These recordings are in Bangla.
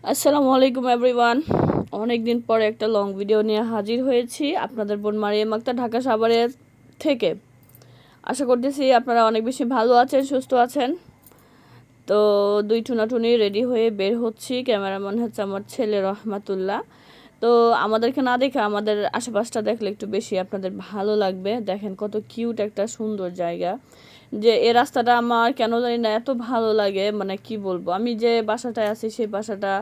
আসসালামু আলাইকুম এভরিওয়ান। অনেক দিন পরে একটা লং ভিডিও নিয়ে হাজির হয়েছি আপনাদের বোন মারিয়াম আক্তার, ঢাকা সাভারের থেকে। আশা করতেছি আপনারা অনেক বেশি ভালো আছেন, সুস্থ আছেন। তো দুই টুনাটুনি রেডি হয়ে বের হচ্ছি। ক্যামেরাম্যান হচ্ছে আমার ছেলে রহমাতুল্লাহ। তো আমাদেরকে না দেখে আমাদের আশেপাশটা দেখলে একটু বেশি আপনাদের ভালো লাগবে। দেখেন কত কিউট একটা সুন্দর জায়গা। যে এই রাস্তাটা আমার কেন জানি না এত ভালো লাগে, মানে কি বলবো। আমি যে বাসাটায় আছি সেই বাসাটা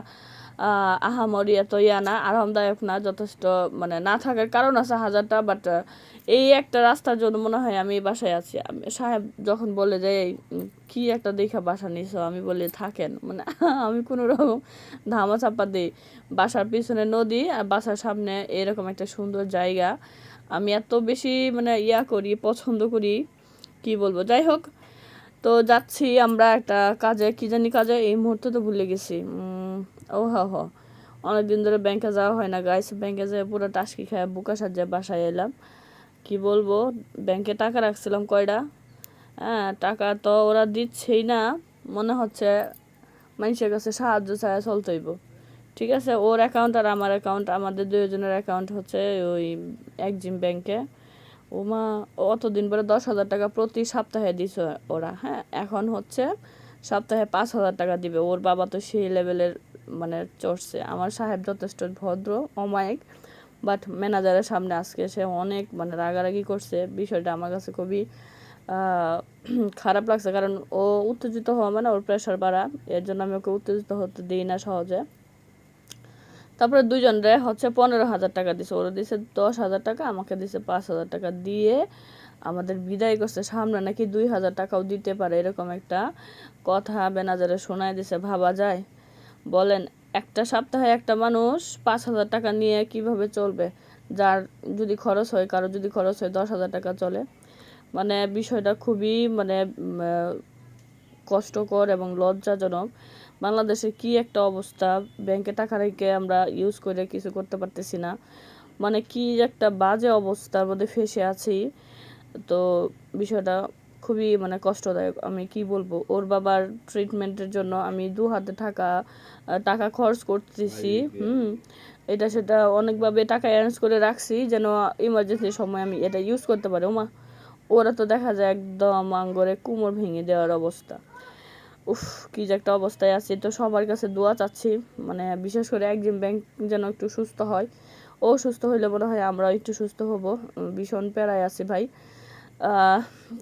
আহামরি এত না, আরামদায়ক না, যথেষ্ট মানে না থাকার কারণ আছে হাজারটা, বাট এই একটা রাস্তার জন্য মনে হয় আমি এই বাসায় আছি। সাহেব যখন বলে যে কি একটা দেখা বাসা নিছো, আমি বলি থাকেন, মানে আমি কোনো রকম ধামা চাপা দিই। বাসার পিছনে নদী আর বাসার সামনে এরকম একটা সুন্দর জায়গা আমি এত বেশি মানে করি, পছন্দ করি, কি বলবো। যাই হোক, তো যাচ্ছি আমরা একটা কাজে, কি জানি কাজে, এই মুহূর্তে তো ভুলে গেছি। ও অনেকদিন ধরে ব্যাংকে যাওয়া হয় না গাইস। ব্যাংকে যেয়ে পুরো টাস্কি খায় বুকা সাজিয়ে বাসায় এলাম। কি বলবো, ব্যাংকে টাকা রাখছিলাম কয়টা, হ্যাঁ টাকা তো ওরা দিচ্ছেই না। মনে হচ্ছে মানুষের কাছে সাহায্য ছাড়া চলতে হইব। ঠিক আছে, ওর অ্যাকাউন্ট আর আমার অ্যাকাউন্ট, আমাদের দুজনের অ্যাকাউন্ট হচ্ছে ওই এক্সিম ব্যাংকে। ওমা, অতদিন পরে 10,000 টাকা প্রতি সপ্তাহে দিছে ওরা। হ্যাঁ, এখন হচ্ছে সপ্তাহে 5,000 টাকা দিবে। ওর বাবা তো সেই লেভেলের মানে চড়ছে। আমার সাহেব যথেষ্ট ভদ্র, অমায়িক, বাট ম্যানেজারের সামনে আজকে সে অনেক মানে রাগারাগি করছে। বিষয়টা আমার কাছে খুবই খারাপ লাগছে, কারণ ও উত্তেজিত হওয়া মানে ওর প্রেশার বাড়া। এর জন্য আমি ওকে উত্তেজিত হতে দিই না সহজে। তারপরে দুজনরে হচ্ছে 15,000 টাকা দিছে। ওরা দিছে 10,000 টাকা, আমাকে দিছে 5,000 টাকা দিয়ে আমাদের বিদায় করছে। সামনে নাকি 2,000 টাকাও দিতে পারে, এরকম একটা কথা ম্যানেজারে শোনায় দিছে। ভাবা যায়, বলেন একটা সপ্তাহে একটা মানুষ 5,000 টাকা নিয়ে কিভাবে চলবে? যার যদি খরচ হয়, কারো যদি খরচ হয় 10,000 টাকা চলে। মানে বিষয়টা খুবই মানে কষ্টকর এবং লজ্জাজনক। বাংলাদেশে কি একটা অবস্থা, ব্যাংকে টাকা রেখে আমরা ইউজ করে কিছু করতে পারতেছি না। মানে কি একটা বাজে অবস্থার মধ্যে ফেসে আছি। তো বিষয়টা খুবই মানে কষ্টদায়ক। আমি কি বলবো, ওর বাবার ট্রিটমেন্টের জন্য আমি দু হাতে টাকা খরচ করতেছি। এটা সেটা অনেকভাবে টাকা অ্যারেঞ্জ করে রাখছি, যেন ইমার্জেন্সির সময় আমি এটা ইউজ করতে পারি। ওরা তো দেখা যায় একদম আঙ্গরে কোমর ভেঙে দেওয়ার অবস্থা। উফ, কি যে একটা অবস্থায় আছি। তো সবার কাছে দোয়া চাচ্ছি, মানে বিশেষ করে এক্সিম ব্যাংক যেন একটু সুস্থ হয়। ও সুস্থ হইলে মনে হয় আমরা একটু সুস্থ হব। ভীষণ প্যারায় আছি ভাই।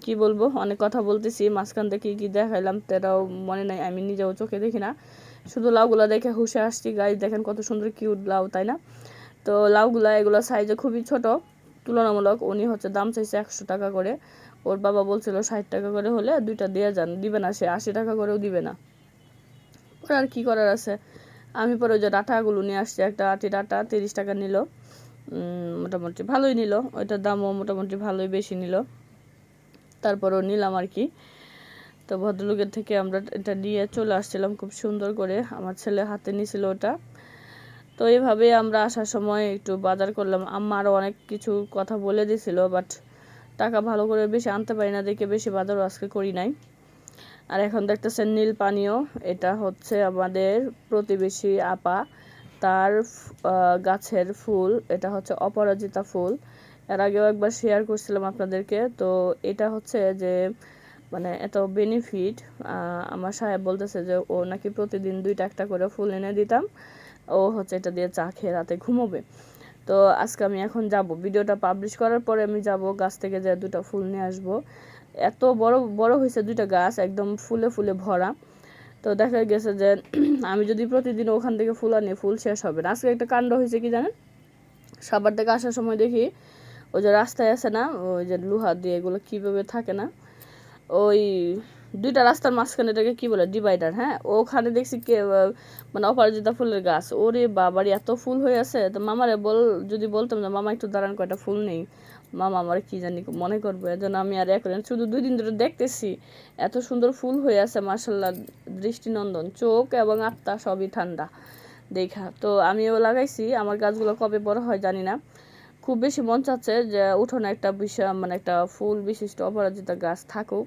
কি বলবো, অনেক কথা বলতেছি, মাঝখান থেকে কি দেখাইলাম তেরাও মনে নাই, আমি নিজেও চোখে দেখি না। শুধু লাউগুলা দেখে হুশে আসছি। গাছ দেখেন কত সুন্দর কিউট লাউ, তাই না? তো লাউগুলা এগুলো সাইজে খুবই ছোট তুলনামূলক। উনি হচ্ছে দাম চাইছে 100 টাকা করে। ওর বাবা বলছিল 60 টাকা করে হলে দুইটা দিয়ে যান, দিবে না, সে 80 টাকা করেও দিবে না। ওর আর কি করার আছে। আমি পরে ওই যে ডাটাগুলো নিয়ে আসছি, একটা আটি ডাটা 30 টাকা নিল। মোটামুটি ভালোই নিল, ওইটার দামও মোটামুটি ভালোই বেশি নিল। তারপরও নিলাম আর কি। তো ভদ্রলোকের থেকে আমরা এটা নিয়ে চলে আসছিলাম খুব সুন্দর করে, আমার ছেলে হাতে নিয়েছিল ওটা। তো এইভাবে আমরা আসার সময় একটু বাজার করলাম। আম্মা আরও অনেক কিছু কথা বলে দিছিল, বাট টাকা ভালো করে বেশি আনতে পারি না দেখে বেশি বাজারও আজকে করি নাই। আর এখন দেখতেছেন নীল পানীয়, এটা হচ্ছে আমাদের প্রতিবেশী আপা, তার গাছের ফুল। এটা হচ্ছে অপরাজিতা ফুল। এর আগেও একবার শেয়ার করছিলাম আপনাদেরকে। তো এটা হচ্ছে যে মানে এত বেনিফিট। আমার সাহেব বলতেছে যে ও নাকি প্রতিদিন 2টা একটা করে ফুল এনে দিতাম, ও হচ্ছে এটা দিয়ে চা খেয়ে রাতে ঘুমোবে। তো আজকে আমি এখন যাব, ভিডিওটা পাবলিশ করার পরে আমি যাব গাছ থেকে যে 2টা ফুল নিয়ে আসবো। এত বড় বড় হয়েছে 2টা গাছ, একদম ফুলে ফুলে ভরা। তো দেখা গেছে যে আমি যদি প্রতিদিন ওখান থেকে ফুল আনি, ফুল শেষ হবে না। আজকে একটা কাণ্ড হয়েছে কি জানেন, সাবার থেকে আসার সময় দেখি ওই যে রাস্তায় আছে না, ওই যে লোহা দিয়ে এগুলো কীভাবে থাকে না, ওই 2টা রাস্তার মাঝখানে এটাকে কী বলে, ডিভাইডার, হ্যাঁ, ওখানে দেখছি কে মানে অপরাজিতা ফুলের গাছ। ওরে বাবারই এত ফুল হয়ে আছে। তো মামারে যদি বলতাম যে মামা একটু দাঁড়ান, কয়টা ফুল নেই, মামা আমার কি জানি মনে করবো। এর জন্য আমি আর করেন, শুধু 2 দিন ধরে দেখতেছি এত সুন্দর ফুল হয়ে আছে, মার্শাল্লাহ, দৃষ্টিনন্দন, চোখ এবং আত্মা সবই ঠান্ডা দেখা। তো আমিও লাগাইছি। আমার গাছগুলো কবে বড় হয় জানি না। খুব বেশি মন চাচ্ছে যে উঠোনে একটা বিশাল মানে একটা ফুল বিশিষ্ট অপরাজিতা গাছ থাকুক,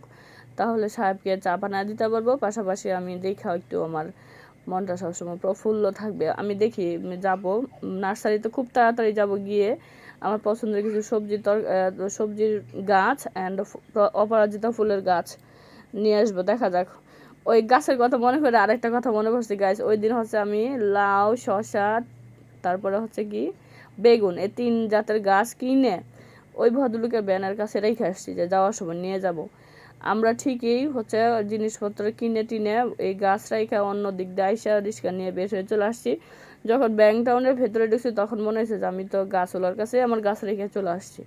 তাহলে সাহেবকে চা বানায় দিতে পারবো। পাশাপাশি আমি দেখা একটু আমার মনটা সবসময় প্রফুল্ল থাকবে। আমি দেখি যাব নার্সারিতে খুব তাড়াতাড়ি যাব, গিয়ে আমার পছন্দের কিছু সবজির গাছ অ্যান্ড অপরাজিতা ফুলের গাছ নিয়ে আসবো। দেখা যাক। ওই গাছের কথা মনে করে আরেকটা কথা মনে করছি গাছ, ওই দিন হচ্ছে আমি লাউ, শসা, তারপরে হচ্ছে কি বেগুন, এই 3 জাতের গাছ কিনে ওই ভদ্রলোকের ব্যানের কাছে রেখে আসছি যে যাওয়ার সময় নিয়ে যাব। আমরা ঠিকই হচ্ছে জিনিসপত্র কিনে টিনে এই গাছ রেখে অন্য দিক দিয়ে আইসা রিক্সা নিয়ে বের হয়ে চলে আসছি। যখন ব্যাংক টাউনের ভেতরে ঢুকছি তখন মনে হয়েছে যে আমি তো গাছওয়ালার কাছে আমার গাছ রেখে চলে আসছি।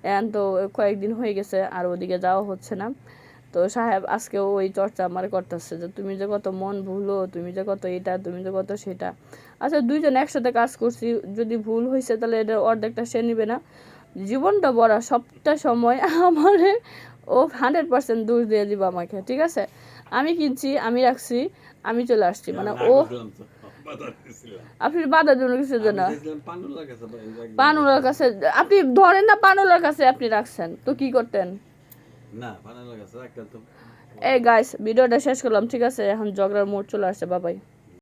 এখন তো কয়েকদিন হয়ে গেছে আর ওদিকে যাওয়া হচ্ছে না। তো সাহেব আজকেও ওই চর্চা আমার করতেছে যে তুমি যে কত মন ভুলো, তুমি যে কত এটা, তুমি যে কত সেটা। আচ্ছা, দুইজন একসাথে কাজ করছি, যদি ভুল হয়েছে তাহলে এটার অর্ধেকটা সে নিবে না? জীবনটা বড়, সবটা সময় আমার ও 100% দোষ দিয়ে দিব আমাকে, ঠিক আছে? আমি কিনছি, আমি রাখছি, আমি চলে আসছি, মানে ও আপনি বাধা দেবেন কিছুর জন্য? পানুলার কাছে আপনি ধরেন না, পানুলার কাছে আপনি রাখছেন তো কি করতেন? এই গাইস, ভিডিওটা শেষ করলাম, ঠিক আছে? এখন ঝগড়ার মোড় চলে আসছে, বাবাই।